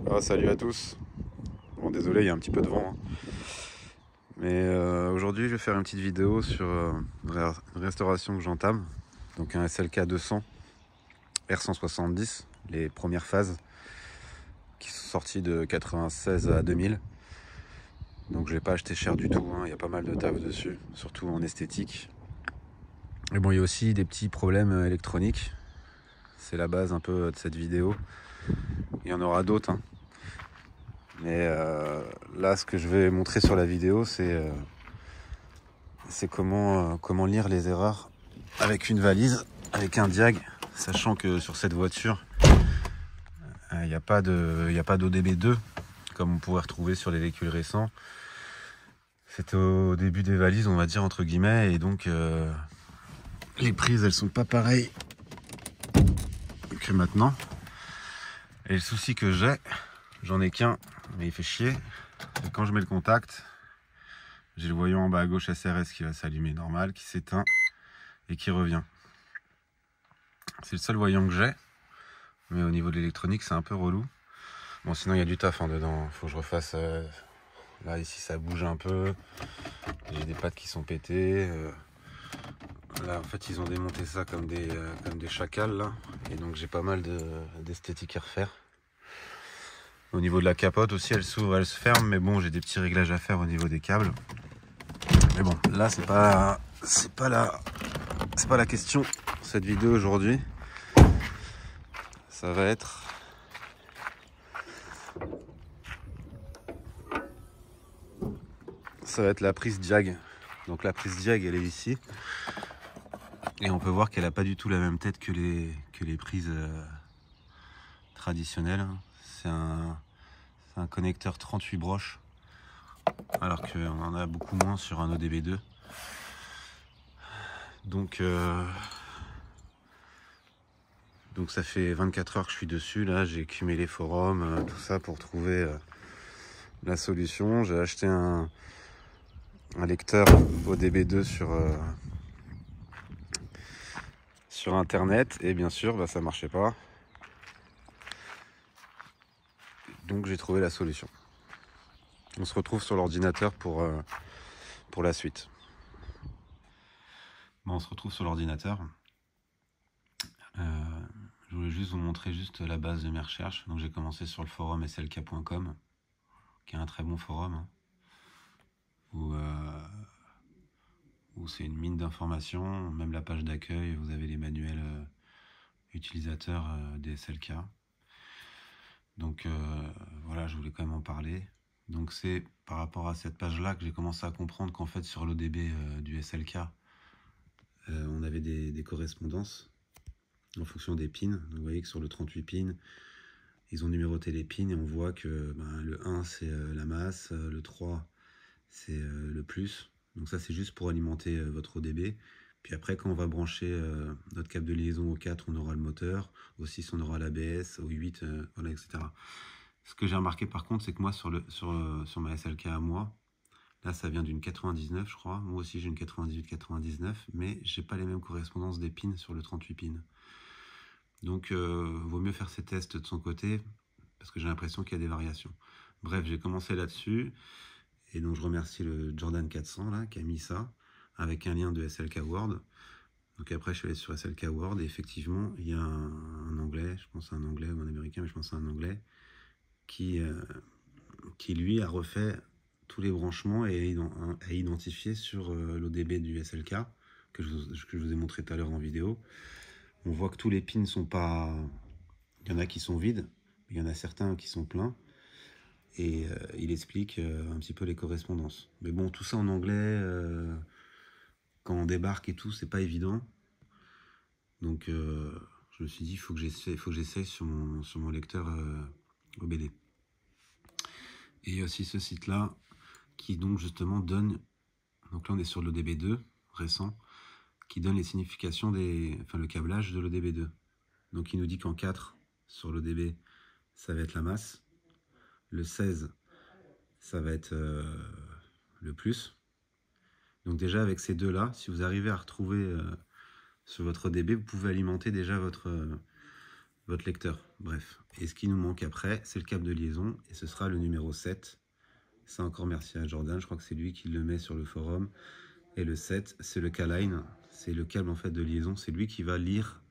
Ah, salut à tous. Bon, désolé, il y a un petit peu de vent, hein. Mais aujourd'hui, je vais faire une petite vidéo sur une restauration que j'entame. Donc un SLK 200 R170, les premières phases qui sont sorties de 96 à 2000. Donc je l'ai pas acheté cher du tout, hein. Il y a pas mal de taf dessus, surtout en esthétique. Et bon, il y a aussi des petits problèmes électroniques. C'est la base un peu de cette vidéo. Il y en aura d'autres, hein. Mais là, ce que je vais montrer sur la vidéo, c'est comment lire les erreurs avec une valise, avec un diag, sachant que sur cette voiture, il n'y a pas d'ODB2, comme on pourrait retrouver sur les véhicules récents. C'était au début des valises, on va dire, entre guillemets, et donc les prises, elles sont pas pareilles que maintenant. Et le souci que j'en ai qu'un, mais il fait chier, c'est quand je mets le contact, j'ai le voyant en bas à gauche SRS qui va s'allumer normal, qui s'éteint et qui revient. C'est le seul voyant que j'ai, mais au niveau de l'électronique, c'est un peu relou. Bon, sinon, il y a du taf dedans. Faut que je refasse. Là, ici, ça bouge un peu. J'ai des pattes qui sont pétées. Là, en fait, ils ont démonté ça comme des chacals, là. Et donc, j'ai pas mal d'esthétique à refaire. Au niveau de la capote aussi, elle s'ouvre, elle se ferme. Mais bon, j'ai des petits réglages à faire au niveau des câbles. Mais bon, là, c'est pas la question. Cette vidéo aujourd'hui, ça va être la prise diag. Donc la prise diag, elle est ici. Et on peut voir qu'elle n'a pas du tout la même tête que les prises traditionnelles. C'est un connecteur 38 broches, alors qu'on en a beaucoup moins sur un ODB2. Donc ça fait 24 heures que je suis dessus. Là, j'ai écumé les forums, tout ça pour trouver la solution. J'ai acheté un lecteur ODB2 sur internet, et bien sûr, ça marchait pas. Donc j'ai trouvé la solution. On se retrouve sur l'ordinateur pour la suite. Bon, on se retrouve sur l'ordinateur. Je voulais juste vous montrer juste la base de mes recherches. Donc j'ai commencé sur le forum slk.com, qui est un très bon forum, hein, où c'est une mine d'informations. Même la page d'accueil, vous avez les manuels utilisateurs des SLK. Donc voilà, je voulais quand même en parler. Donc c'est par rapport à cette page-là que j'ai commencé à comprendre qu'en fait sur l'ODB du SLK, on avait des correspondances en fonction des pins. Donc vous voyez que sur le 38 pins, ils ont numéroté les pins et on voit que le 1 c'est la masse, le 3 c'est le plus. Donc ça c'est juste pour alimenter votre ODB. Puis après quand on va brancher notre câble de liaison au 4, on aura le moteur, au 6 on aura l'ABS, au 8, voilà, etc. Ce que j'ai remarqué par contre, c'est que moi sur ma SLK à moi, là ça vient d'une 99 je crois, moi aussi j'ai une 98-99, mais j'ai pas les mêmes correspondances des pins sur le 38 pins. Donc vaut mieux faire ces tests de son côté, parce que j'ai l'impression qu'il y a des variations. Bref, j'ai commencé là-dessus, et donc je remercie le Jordan 400 là, qui a mis ça, avec un lien de SLK World. Donc après je suis allé sur SLK World, et effectivement il y a un anglais, je pense un anglais ou un américain, mais je pense à un anglais, qui lui a refait tous les branchements et a identifié sur l'ODB du SLK, que je vous ai montré tout à l'heure en vidéo. On voit que tous les pins sont pas... Il y en a qui sont vides, il y en a certains qui sont pleins. Et il explique un petit peu les correspondances. Mais bon, tout ça en anglais, quand on débarque et tout, c'est pas évident. Donc je me suis dit, il faut que j'essaye sur mon lecteur OBD. Et il y a aussi ce site-là qui donc justement donne... Donc là on est sur l'ODB2 récent, qui donne les significations le câblage de l'ODB2. Donc il nous dit qu'en 4, sur l'ODB, ça va être la masse. Le 16, ça va être le plus. Donc déjà avec ces deux-là, si vous arrivez à retrouver sur votre ODB, vous pouvez alimenter déjà votre votre lecteur. Bref. Et ce qui nous manque après, c'est le câble de liaison, et ce sera le numéro 7. Ça encore merci à Jordan, je crois que c'est lui qui le met sur le forum. Et le 7, c'est le K-Line, c'est le câble en fait de liaison, c'est lui qui va lire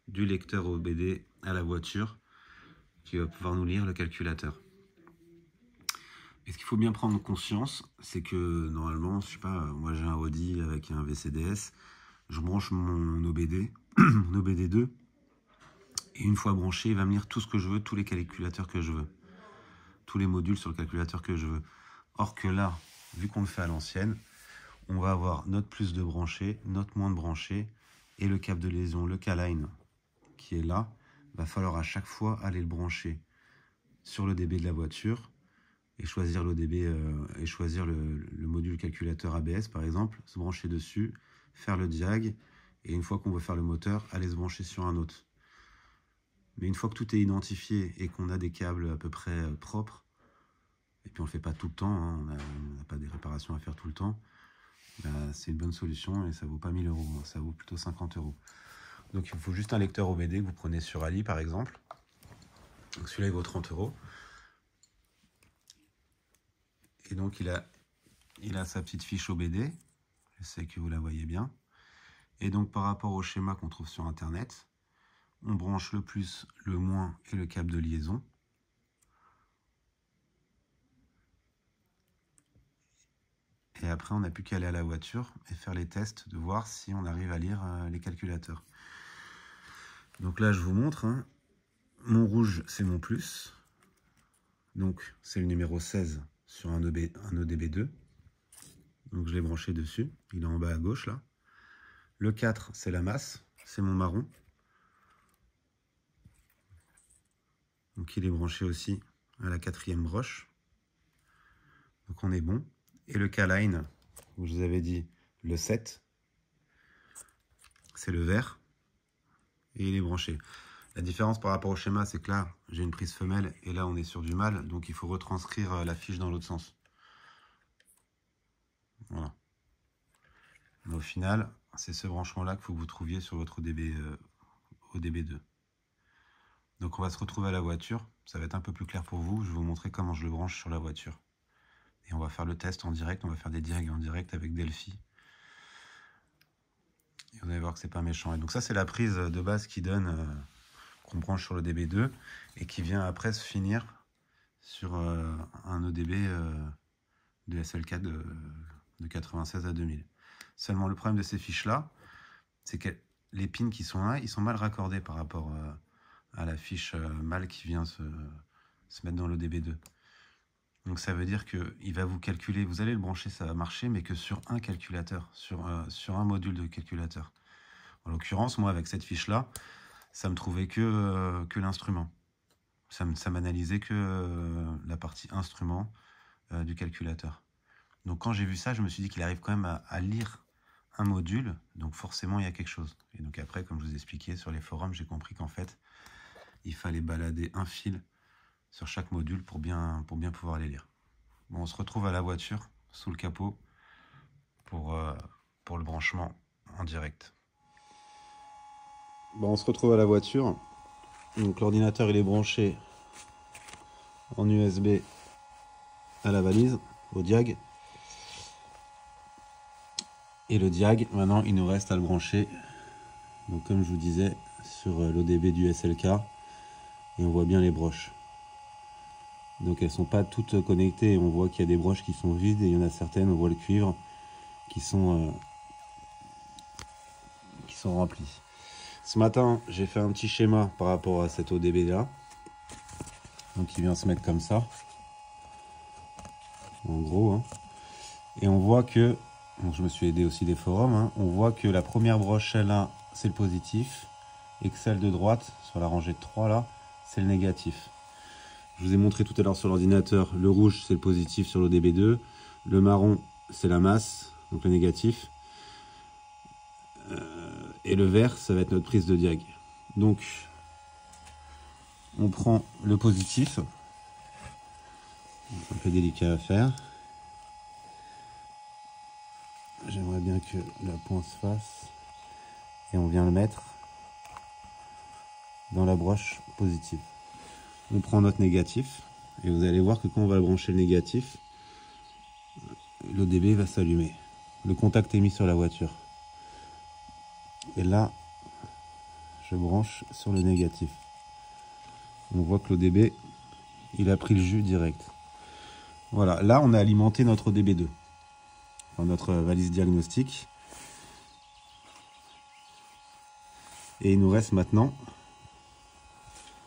du lecteur OBD à la voiture, qui va pouvoir nous lire le calculateur. Et ce qu'il faut bien prendre conscience, c'est que normalement, je sais pas, moi j'ai un Audi avec un VCDS, je branche mon OBD, mon OBD2, et une fois branché, il va me lire tout ce que je veux, tous les calculateurs que je veux, tous les modules sur le calculateur que je veux. Or que là, vu qu'on le fait à l'ancienne, on va avoir notre plus de branchés, notre moins de branchés, et le câble de liaison, le K-Line, qui est là, va falloir à chaque fois aller le brancher sur le DB de la voiture, et choisir l'ODB et choisir le module calculateur ABS par exemple, se brancher dessus, faire le diag, et une fois qu'on veut faire le moteur, aller se brancher sur un autre. Mais une fois que tout est identifié et qu'on a des câbles à peu près propres, et puis on ne le fait pas tout le temps, hein, on n'a pas des réparations à faire tout le temps, bah, c'est une bonne solution et ça vaut pas 1000 euros, hein, ça vaut plutôt 50 euros. Donc il vous faut juste un lecteur OBD que vous prenez sur Ali par exemple. Donc celui-là il vaut 30 euros. Et donc il a sa petite fiche OBD, je sais que vous la voyez bien. Et donc par rapport au schéma qu'on trouve sur internet, on branche le plus, le moins et le câble de liaison. Et après on n'a plus qu'à aller à la voiture et faire les tests de voir si on arrive à lire les calculateurs. Donc là je vous montre, hein. Mon rouge c'est mon plus, donc c'est le numéro 16 sur un ODB2. Donc je l'ai branché dessus, il est en bas à gauche là. Le 4 c'est la masse, c'est mon marron. Donc il est branché aussi à la 4e broche. Donc on est bon. Et le K-Line, où je vous avais dit le 7, c'est le vert. Et il est branché. La différence par rapport au schéma, c'est que là, j'ai une prise femelle et là, on est sur du mâle. Donc il faut retranscrire la fiche dans l'autre sens. Voilà. Mais au final, c'est ce branchement-là qu'il faut que vous trouviez sur votre ODB2. Donc on va se retrouver à la voiture. Ça va être un peu plus clair pour vous. Je vais vous montrer comment je le branche sur la voiture. Et on va faire le test en direct. On va faire des diags en direct avec Delphi. Et vous allez voir que c'est pas méchant. Et donc ça, c'est la prise de base qui donne, qu'on branche sur le DB2 et qui vient après se finir sur un ODB de SLK de 96 à 2000. Seulement, le problème de ces fiches-là, c'est que les pins qui sont là, ils sont mal raccordés par rapport à la fiche mâle qui vient se mettre dans l'ODB2. Donc ça veut dire qu'il va vous calculer, vous allez le brancher, ça va marcher, mais que sur un calculateur, sur un module de calculateur. En l'occurrence, moi, avec cette fiche-là, ça me trouvait que l'instrument. Ça m'analysait que la partie instrument du calculateur. Donc quand j'ai vu ça, je me suis dit qu'il arrive quand même à lire un module, donc forcément il y a quelque chose. Et donc après, comme je vous ai expliqué sur les forums, j'ai compris qu'en fait, il fallait balader un fil sur chaque module pour bien pouvoir les lire. Bon, on se retrouve à la voiture, sous le capot, pour le branchement en direct. Bon, on se retrouve à la voiture. Donc l'ordinateur il est branché en USB à la valise, au diag. Et le diag, maintenant il nous reste à le brancher, donc comme je vous disais, sur l'ODB du SLK. Et on voit bien les broches. Donc elles sont pas toutes connectées, on voit qu'il y a des broches qui sont vides et il y en a certaines, on voit le cuivre, qui sont remplies. Ce matin, j'ai fait un petit schéma par rapport à cet ODB là. Donc il vient se mettre comme ça. En gros. Hein. Et on voit que, donc je me suis aidé aussi des forums, hein, on voit que la première broche, celle-là, c'est le positif. Et que celle de droite, sur la rangée de 3 là, c'est le négatif. Je vous ai montré tout à l'heure sur l'ordinateur, le rouge c'est le positif sur l'ODB2, le marron c'est la masse, donc le négatif, et le vert ça va être notre prise de diag. Donc on prend le positif, c'est un peu délicat à faire, j'aimerais bien que la pointe se fasse, et on vient le mettre dans la broche positive. On prend notre négatif et vous allez voir que quand on va brancher le négatif, l'ODB va s'allumer. Le contact est mis sur la voiture. Et là, je branche sur le négatif. On voit que l'ODB, il a pris le jus direct. Voilà, là on a alimenté notre ODB2 dans notre valise diagnostique. Et il nous reste maintenant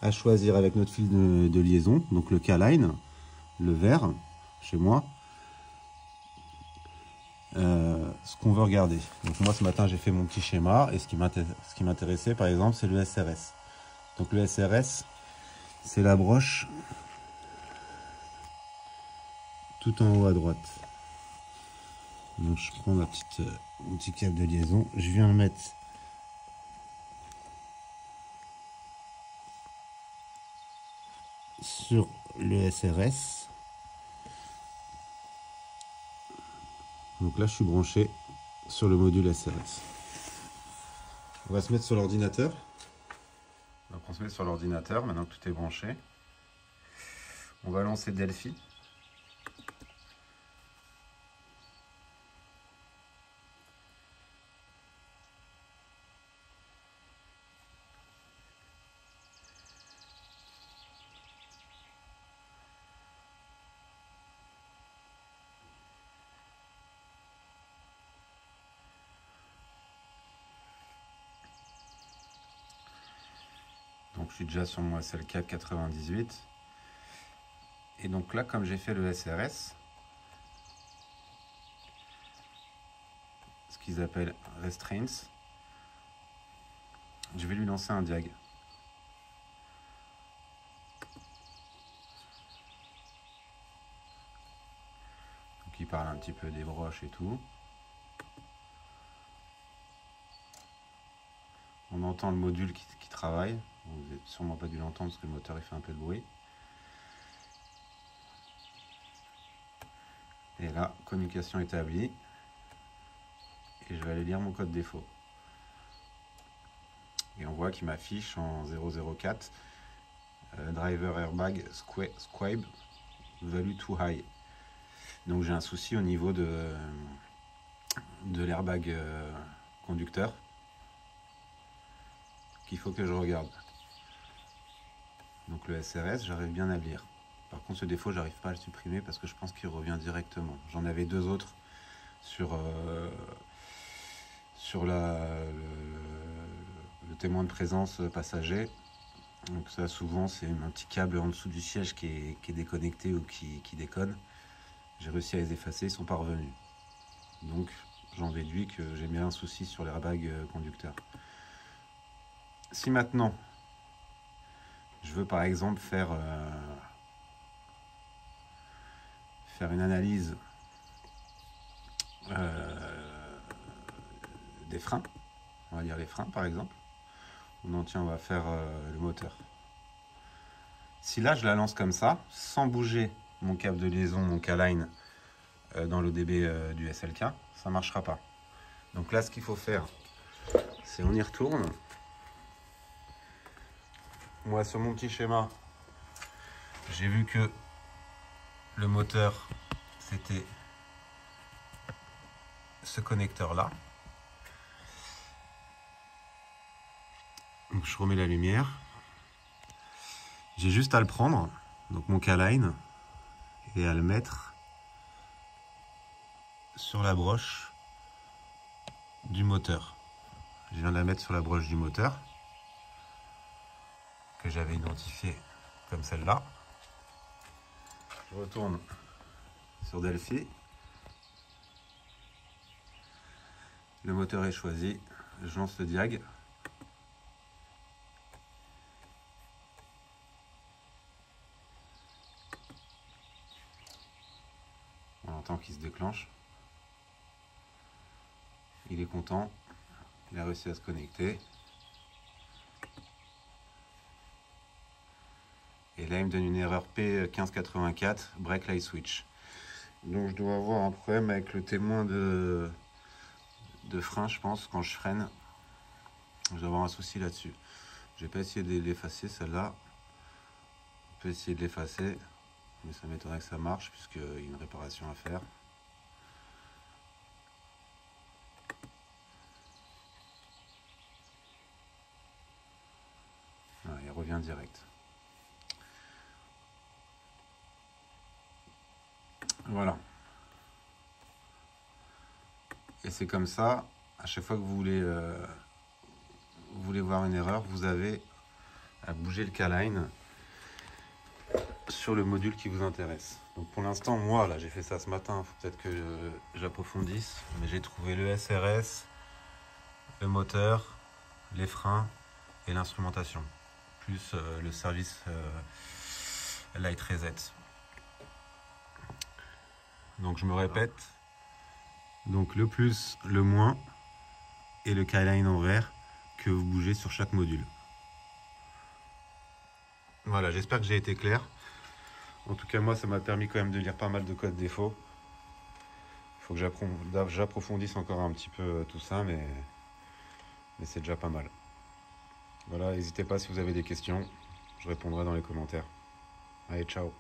à choisir avec notre fil de liaison, donc le K-Line, le vert, chez moi, ce qu'on veut regarder. Donc moi ce matin j'ai fait mon petit schéma et ce qui m'intéressait par exemple c'est le SRS. Donc le SRS c'est la broche tout en haut à droite. Donc je prends mon petit câble de liaison, je viens le mettre sur le SRS. Donc là je suis branché sur le module SRS. On va se mettre sur l'ordinateur. Donc on se met sur l'ordinateur maintenant que tout est branché. On va lancer Delphi. Donc je suis déjà sur mon SL4 98. Et donc là, comme j'ai fait le SRS, ce qu'ils appellent restraints, je vais lui lancer un diag. Donc il parle un petit peu des broches et tout. On entend le module qui travaille. Vous n'avez sûrement pas dû l'entendre parce que le moteur il fait un peu de bruit. Et là, communication établie. Et je vais aller lire mon code défaut. Et on voit qu'il m'affiche en 004 driver airbag squib value too high. Donc j'ai un souci au niveau de l'airbag conducteur qu'il faut que je regarde. Donc le SRS, j'arrive bien à le lire. Par contre, ce défaut, j'arrive pas à le supprimer parce que je pense qu'il revient directement. J'en avais deux autres sur le témoin de présence passager. Donc ça, souvent, c'est un petit câble en dessous du siège qui est déconnecté ou qui déconne. J'ai réussi à les effacer, ils sont pas revenus. Donc, j'en déduis que j'ai bien un souci sur l'airbag conducteur. Si maintenant, je veux par exemple faire une analyse des freins, on va dire les freins par exemple, non tiens on va faire le moteur. Si là je la lance comme ça, sans bouger mon câble de liaison, mon K-Line dans l'ODB du SLK, ça ne marchera pas. Donc là ce qu'il faut faire, c'est on y retourne. Moi sur mon petit schéma, j'ai vu que le moteur c'était ce connecteur là. Donc je remets la lumière. J'ai juste à le prendre, donc mon K-Line, et à le mettre sur la broche du moteur. Je viens de la mettre sur la broche du moteur que j'avais identifiée comme celle-là. Je retourne sur Delphi. Le moteur est choisi. Je lance le diag. On entend qu'il se déclenche. Il est content. Il a réussi à se connecter. Et là, il me donne une erreur P1584, Brake Light Switch. Donc, je dois avoir un problème avec le témoin de frein, je pense, quand je freine. Je dois avoir un souci là-dessus. J'ai pas essayé de l'effacer celle-là. On peut essayer de l'effacer, mais ça m'étonnerait que ça marche puisqu'il y a une réparation à faire. Voilà, il revient direct. Voilà. Et c'est comme ça, à chaque fois que vous voulez voir une erreur, vous avez à bouger le K-line sur le module qui vous intéresse. Donc pour l'instant, moi, là, j'ai fait ça ce matin. Il faut peut-être que j'approfondisse. Mais j'ai trouvé le SRS, le moteur, les freins et l'instrumentation. Plus le service Light Reset. Donc je me répète. Donc le plus, le moins et le K-line en vert que vous bougez sur chaque module. Voilà, j'espère que j'ai été clair. En tout cas, moi, ça m'a permis quand même de lire pas mal de codes défauts. Il faut que j'approfondisse encore un petit peu tout ça, mais c'est déjà pas mal. Voilà, n'hésitez pas si vous avez des questions. Je répondrai dans les commentaires. Allez, ciao.